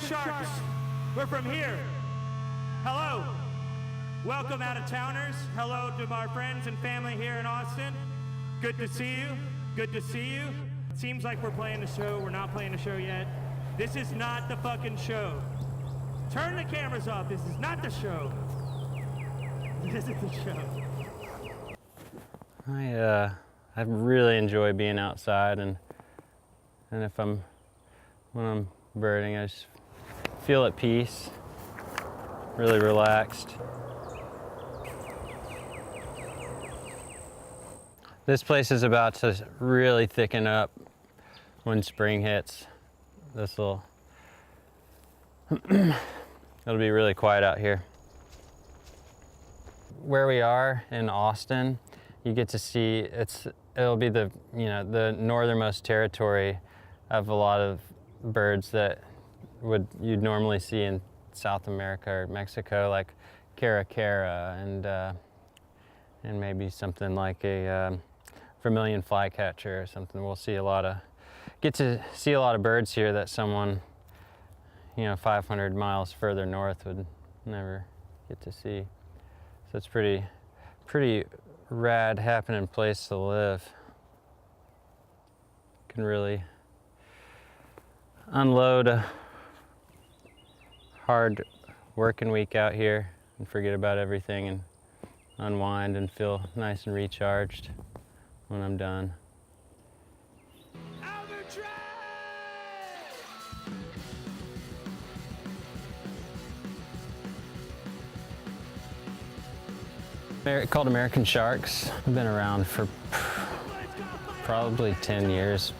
Sharks. We're from here. Hello. Welcome out-of-towners. Hello to our friends and family here in Austin. Good to see you. Good to see you. It seems like we're playing the show. We're not playing the show yet. This is not the fucking show. Turn the cameras off. This is not the show. This is the show. I really enjoy being outside, and when I'm birding, I just feel at peace, really relaxed. This place is about to really thicken up when spring hits. It'll be really quiet out here. Where we are in Austin, you get to see it'll be the northernmost territory of a lot of birds that you'd normally see in South America or Mexico, like caracara and maybe something like a vermilion flycatcher or something. Get to see a lot of birds here that someone 500 miles further north would never get to see. So it's pretty rad happening place to live. Can really unload a hard working week out here and forget about everything and unwind and feel nice and recharged when I'm done. Called American Sharks. I've been around for probably 10 years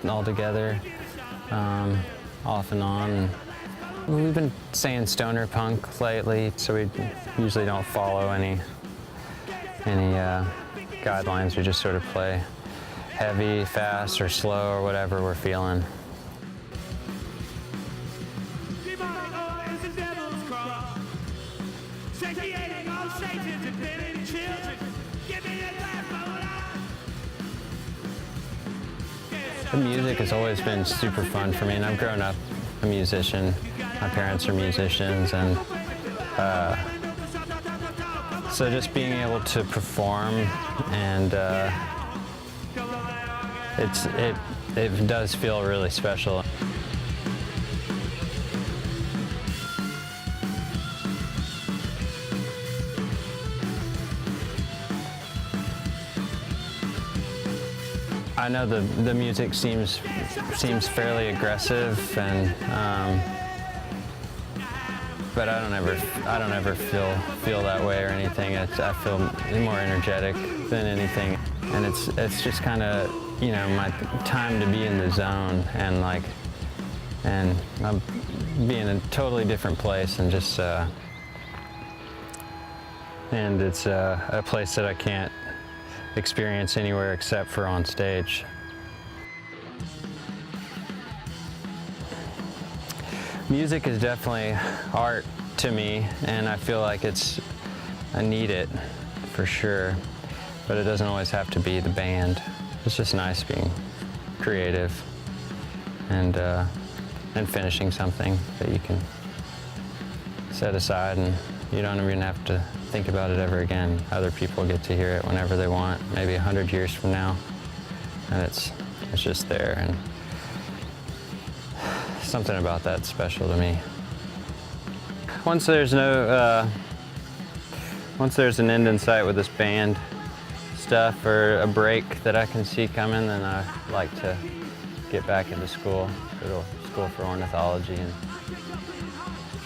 altogether, off and on. We've been saying stoner punk lately, so we usually don't follow any guidelines. We just sort of play heavy, fast, or slow, or whatever we're feeling. The music has always been super fun for me, and I've grown up a musician. My parents are musicians, and so just being able to perform and it does feel really special. I know the music seems fairly aggressive, and but I don't ever feel that way or anything. I feel more energetic than anything, and it's just kind of my time to be in the zone, and I'm being in a totally different place, and just and it's a place that I can't experience anywhere except for on stage. Music is definitely art to me, and I feel like I need it for sure, but it doesn't always have to be the band. It's just nice being creative and finishing something that you can set aside, and you don't even have to think about it ever again. Other people get to hear it whenever they want, maybe 100 years from now, and it's just there, and something about that's special to me. Once there's an end in sight with this band stuff, or a break that I can see coming, then I like to get back into school, go to school for ornithology, and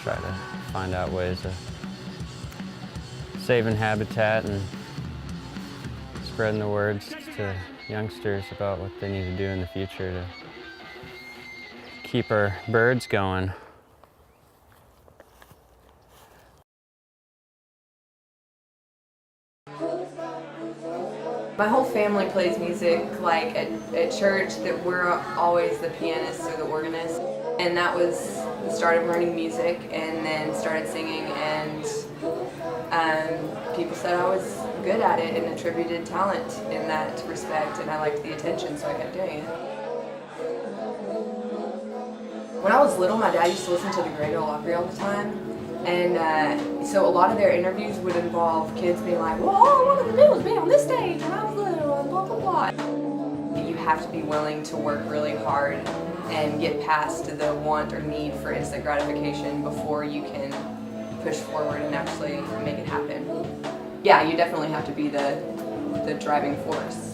try to find out ways of saving habitat and spreading the words to youngsters about what they need to do in the future to keep our birds going. Who's gonna My whole family plays music, like at church, that we're always the pianists or the organist. And that was the start of learning music, and then started singing, and people said I was good at it and attributed talent in that respect, and I liked the attention, so I kept doing it. When I was little, my dad used to listen to the Great Ole Opry all the time, and so a lot of their interviews would involve kids being like, well, all I wanted to do was be on this stage when I was little, and blah, blah, blah. You have to be willing to work really hard and get past the want or need for instant gratification before you can push forward and actually make it happen. Yeah, you definitely have to be the driving force.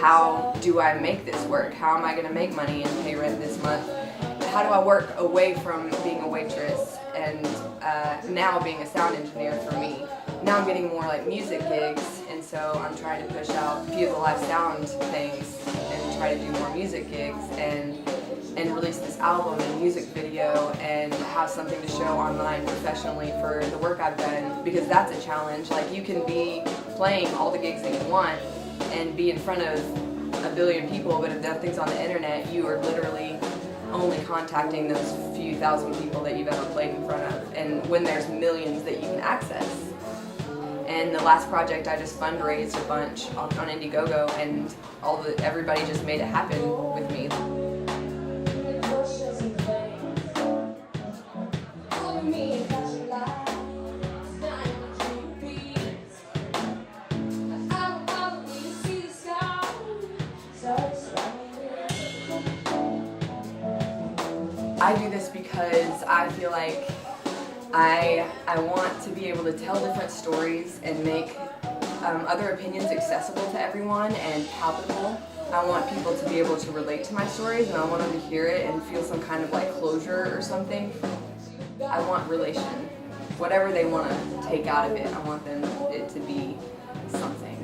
How do I make this work? How am I going to make money and pay rent this month? How do I work away from being a waitress and now being a sound engineer for me? Now I'm getting more like music gigs, and so I'm trying to push out a few of the live sound things and try to do more music gigs and release this album and music video and have something to show online professionally for the work I've done, because that's a challenge. Like, you can be playing all the gigs that you want and be in front of a billion people, but if nothing's on the internet, you are literally only contacting those few thousand people that you've ever played in front of, and when there's millions that you can access. And the last project, I just fundraised a bunch on Indiegogo, and everybody just made it happen with me. I do this because I feel like I want to be able to tell different stories and make other opinions accessible to everyone and palpable. I want people to be able to relate to my stories, and I want them to hear it and feel some kind of like closure or something. I want relation. Whatever they want to take out of it, I want it to be something.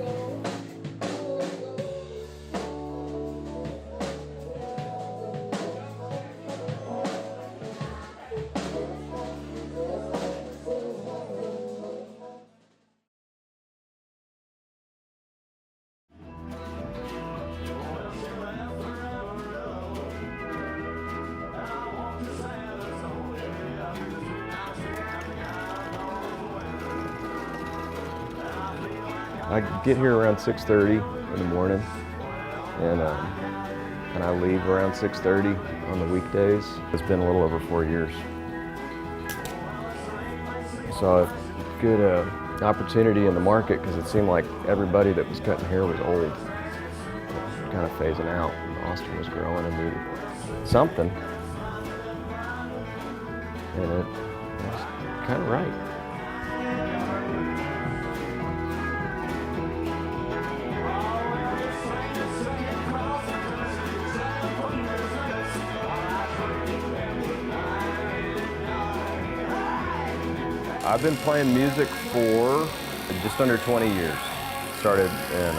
I get here around 6:30 in the morning, and I leave around 6:30 on the weekdays. It's been a little over 4 years. Saw a good opportunity in the market because it seemed like everybody that was cutting hair was old, kind of phasing out. Austin was growing and needed something, and it was kind of right. I've been playing music for just under 20 years. Started in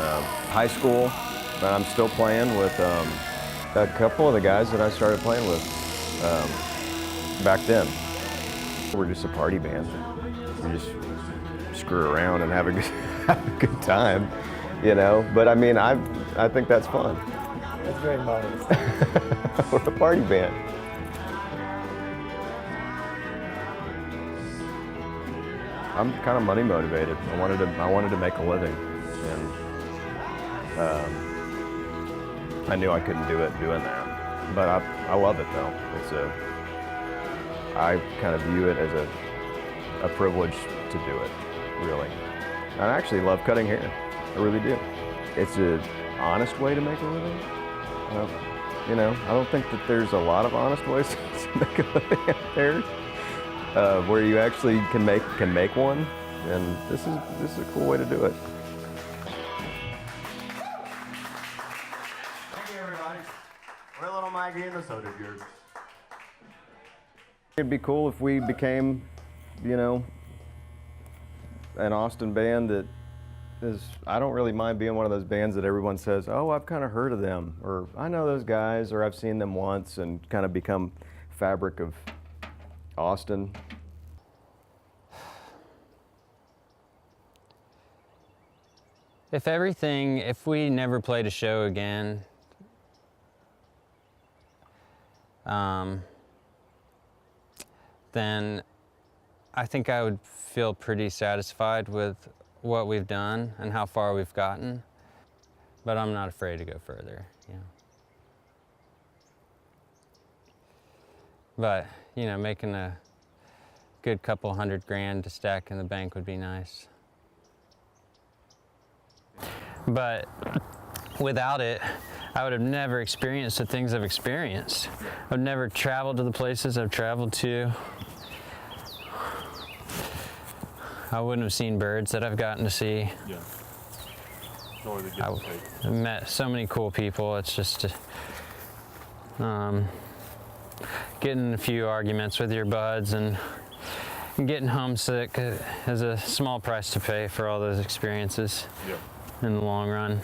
high school, and I'm still playing with a couple of the guys that I started playing with back then. We're just a party band. We just screw around and have a good time, you know? But I mean, I think that's fun. That's very modest. We're a party band. I'm kind of money motivated. I wanted to make a living, and I knew I couldn't do it doing that. But I love it though. I kind of view it as a privilege to do it, really. I actually love cutting hair. I really do. It's an honest way to make a living. You know, I don't think that there's a lot of honest ways to make a living out there. Where you actually can make one, and this is a cool way to do it. Thank you, everybody. We're a little Maggie and the Soda Jerks. It'd be cool if we became, you know, an Austin band that is, I don't really mind being one of those bands that everyone says, oh, I've kind of heard of them, or I know those guys, or I've seen them once, and kind of become fabric of Austin. If we never played a show again, then I think I would feel pretty satisfied with what we've done and how far we've gotten. But I'm not afraid to go further, yeah. But, you know, making a good couple $100,000 to stack in the bank would be nice. But without it, I would have never experienced the things I've experienced. I've never traveled to the places I've traveled to. I wouldn't have seen birds that I've gotten to see. Yeah. Nor the gift I've met so many cool people. It's just getting a few arguments with your buds and getting homesick is a small price to pay for all those experiences Yeah. in the long run.